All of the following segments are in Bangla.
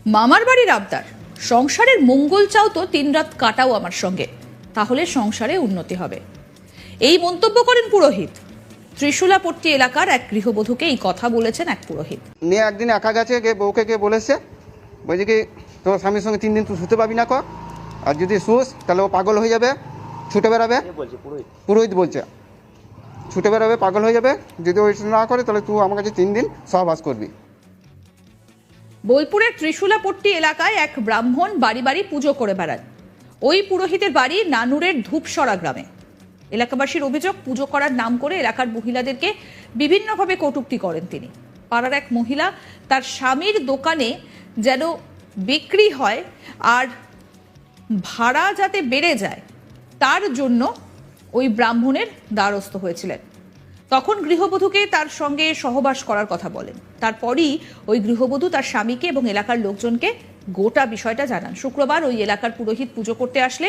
মামার বাড়ির আবদার, সংসারের মঙ্গল চাও তো 3 রাত কাটাও আমার সঙ্গে, তাহলে সংসারে উন্নতি হবে। এই মন্তব্য করেন পুরোহিত। ত্রিশুলাপট্টি এলাকার এক গৃহবধূকে এই কথা বলেছেন এক পুরোহিত। মেয়ে একদিন একা গেছে, বউকে কে বলেছে, বলছে কি তোর স্বামীর সঙ্গে 3 দিন তুই শুতে পাবি না কর, আর যদি শুস তাহলে ও পাগল হয়ে যাবে, ছুটে বেড়াবে। পুরোহিত বলছে ছুটে বেড়াবে, পাগল হয়ে যাবে, যদি ওই না করে তাহলে তুই আমার কাছে 3 দিন সহবাস করবি। বোলপুরের ত্রিশুলাপট্টি এলাকায় এক ব্রাহ্মণ বাড়ি বাড়ি পুজো করে বেড়ান। ওই পুরোহিতের বাড়ি নানুরের ধূপসরা গ্রামে। এলাকাবাসীর অভিযোগ, পুজো করার নাম করে এলাকার মহিলাদেরকে বিভিন্নভাবে কটূক্তি করেন তিনি। পাড়ার এক মহিলা তার স্বামীর দোকানে যেন বিক্রি হয় আর ভাড়া যাতে বেড়ে যায় তার জন্য ওই ব্রাহ্মণের দ্বারস্থ হয়েছিলেন। তখন গৃহবধূকে তার সঙ্গে সহবাস করার কথা বলেন। তারপরই ওই গৃহবধূ তার স্বামীকে এবং এলাকার লোকজনকে গোটা বিষয়টা জানান। শুক্রবার ওই এলাকার পুরোহিত পুজো করতে আসলে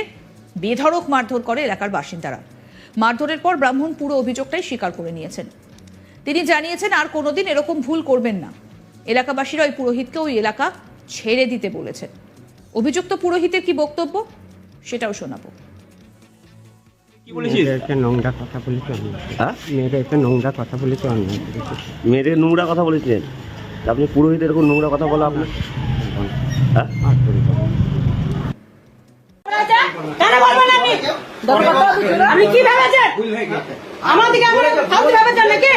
বেধড়ক মারধর করে এলাকার বাসিন্দারা। মারধরের পর ব্রাহ্মণ পুরো অভিযোগটাই স্বীকার করে নিয়েছেন। তিনি জানিয়েছেন আর কোনোদিন এরকম ভুল করবেন না। এলাকাবাসীরা ওই পুরোহিতকে ওই এলাকা ছেড়ে দিতে বলেছেন। অভিযুক্ত পুরোহিতের কি বক্তব্য সেটাও শোনাবো। মেয়েদের নোংরা কথা বলেছে, মেয়েদের নোংরা কথা বলেছেন আপনি? পুরোহিত এরকম নোংরা কথা বলা আপনার? হ্যাঁ, কেন বলবেন আপনি কি ভেবেছেন আমার দিকে ফালতু ভেবেছেন নাকি?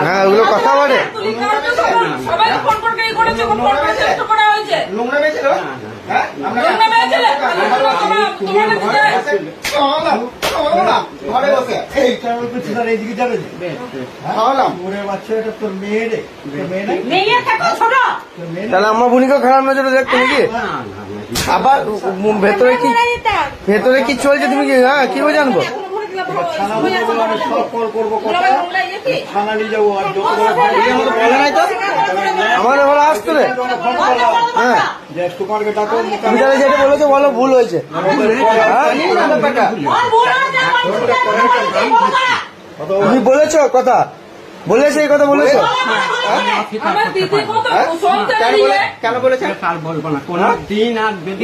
হ্যাঁ, ওগুলো কথা বলে। সবাই ফোন করে করেছে, ফোন করে চেষ্টা করা হয়েছে। নোংরা মেয়েছিল, হ্যাঁ নোংরা মেয়েছিল। ঘরে বসে এই কারণে তো ছিলার এইদিকে যাবে খাওয়ালাম। ওরে বাচ্চাটা তোর মেয়ে রে, মেয়ে নাই, মেয়ে থাকো ছোট। তাহলে আমার বুনিকে খারাপ নজরে দেখতে নাকি? আবার ভেতরে কি চলছে তুমি কি, হ্যাঁ কি করে জানবো? থানা বলে আমি সব কল করবো, কথা থানা নিয়ে যাবো। আর বলে নাই তো আমার ঘরে আসতো রে। হ্যাঁ, যে তোমাকে ডাকো, তুমি তাহলে যেটা বলেছো বলো ভুল হয়েছে। তুমি বলেছো কথা, বলেছে এই কথা বলেছো? কেন বলেছেন?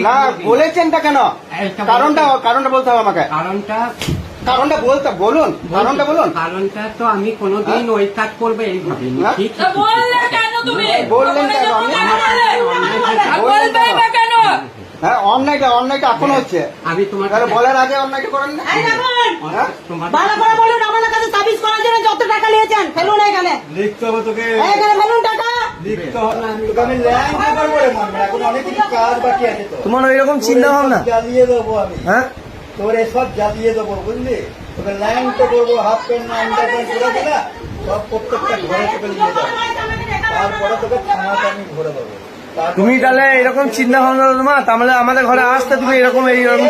না বলেছেনটা কেন? কারণটা বলতে হবে আমাকে। কারণটা বলতে বলুন, কারণটা বলুন। কারণটা তো আমি কোনোদিন ওই কাজ করবো এই ভাবিনি। বললে কেন তুমি? বললেন কেন? কেন? হ্যাঁ, অন্যায়টা এখন হচ্ছে। আমি তোমার বলার আগে অন্যায়টা করেন না। ভালো করে বলুন, আমাদের কাছে সার্ভিস করার জন্য যত টাকা নিয়েছেন ফেলুন এখানে। লিখতে হবে তোকে, এখানে ফেলুন টাকা। লিখতে হবে না, তোকে আমি ল্যাং পেপার করে মারবো। এখন অনেক কিছু কাজ বাকি আছে তো। তোমার ওইরকম চিন্তা ভাবনা? জ্বালিয়ে দেবো আমি, হ্যাঁ তোর এসব জ্বালিয়ে দেবো, বুঝলি? তোকে ল্যাং তো করবো, হাফ প্যান্ট না আন্ডার প্যান্ট করে দিলা, সব প্রত্যেকটা ঘরে তোকে নিয়ে যাবো। তারপরে তোকে থানাতে আমি ভরে দেবো। তুমি তাহলে এরকম চিন্তা ভাবনা তোমার, তাহলে আমাদের ঘরে আসতে তুমি এইরকম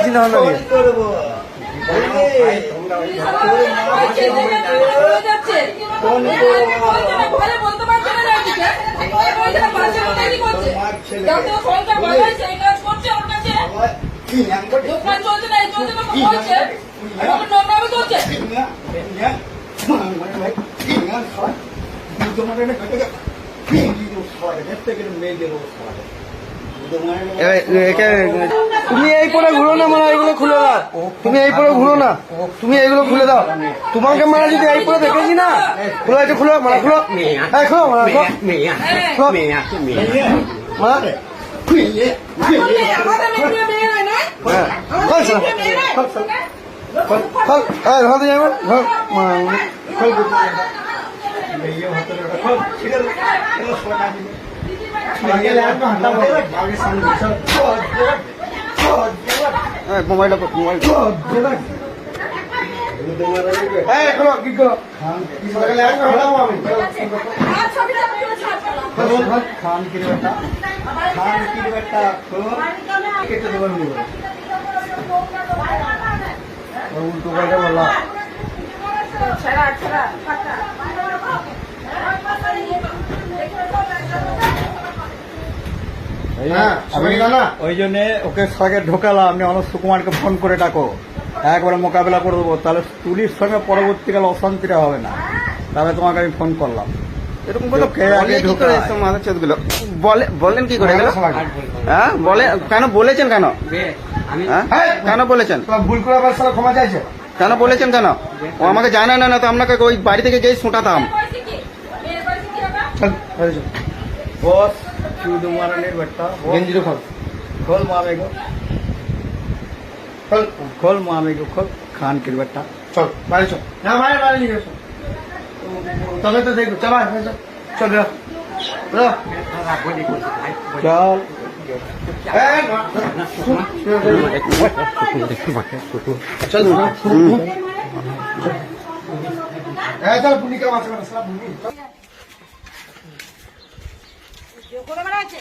চিন্তা ভাবনা নিয়ে করবো। তুমি এই পরে ঘুরো না, মানে এইগুলো খুলে দাও। তুমি এই পরে ঘুরো না, তুমি এইগুলো খুলে দাও। তোমাকে মানে যদি এই পরে দেখেছি না, খুলে একটু খুলো, মানে খুলো, খুলো, মানে মোবাইলটা মোবাইল খান কি বেটা, খান কি বেটা, কেটে দেবেন উল্টো পাল্টা বলা। ওই জন্য ওকে সঙ্গে ঢোকালাম, আপনি অনন্ত কুমারকে ফোন করে ডাকো, একবারে মোকাবেলা করে দেবো। তাহলে তুলির সঙ্গে পরবর্তীকালে অশান্তিটা হবে না। তাহলে তোমাকে আমি ফোন করলাম। এরকম বলে বলে কি করে এসব মাদারচোদগুলো? বলেন কি করে এগুলো? হ্যাঁ বলে কেন বলেছেন কেন? আমি হ্যাঁ কেন বলেছেন? ভুল করে আবার সালা ক্ষমা চাইছে। কেন বলেছেন কেন? ও আমাকে জানে না, না তো আপনাকে ওই বাড়ি থেকে গিয়ে শোটাতাম। বস চুদ মারানের বেটা গেঞ্জি খোল খোল মামে গো খোল খোল মামে গো খোল খান के बेटा चल बाहर चल ना भाई बाहर निकल तबे तो देखो चल भाई चल चल रे चल चल चल पुनी का मार साला पुनी করে বেড়াচ্ছে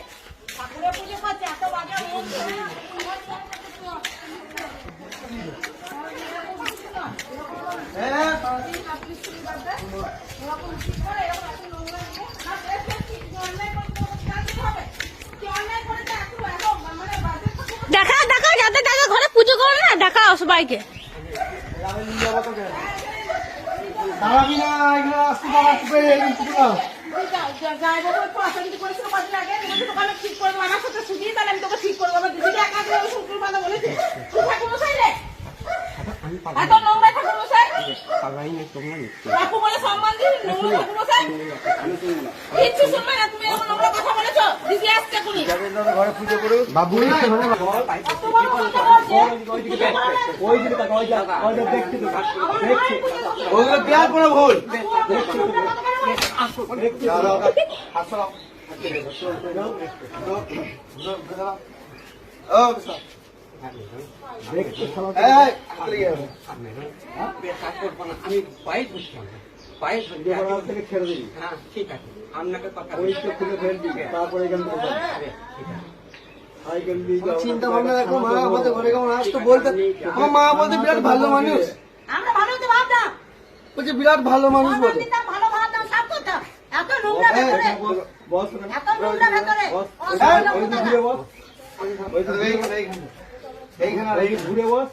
ঠাকুরের পুজো করছে এত বাজে দেখা দেখা যাদের দেখা ঘরে পুজো করে না দেখা সবাইকে দাঁড়াবি না এগুলো আসতে পারা ঠিক করবো আমার সাথে সুবিধা তাহলে আমি তোকে ঠিক করবো আমার দিদি একা শুক্র বাধা বলেছে ঠাকুর মশাই রে এত নোংরা ঠাকুর মশাই বাপু বলে সম্মান দিন নোংরা ঠাকুর মশাই কিচ্ছু শুনবে না তুমি এমন নোংরা কথা বলেছো দিদি আসছে তুমি ঘরে পুজো করো বাবু ওই দিকে টাকা ওই দেখছি তো ওগুলো দেওয়ার কোনো ভুল আমি পায়ে বুঝতাম পায়ে থেকে ছেড়ে দিবি হ্যাঁ ঠিক আছে আপনাকে কথা ওই তো খুলে ফেল দিবি তারপরে এখান থেকে চিন্তা ভাবনা রাখো মা আমাদের ঘরে কেমন আজ তো বলতে আমার মা বলতে বিরাট ভালো মানুষ আমরা ভালো হতে ভাবতাম বলছে বিরাট ভালো মানুষ বলে দিতাম ভালো ভাবতাম সব করতাম এত নোংরা ভেতরে বস এত নোংরা ভেতরে ওই দিকে ঘুরে বস ওই তো এইখানে ঘুরে বস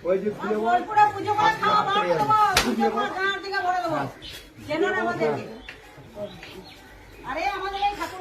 ওই যে ঘুরে বস পুরো পুজো করে খাওয়া দাওয়া দেবো পুজো করে গাঁর দিকে ভরে দেবো জেনার আমাদেরকে আরে আমাদের এই ঠাকুর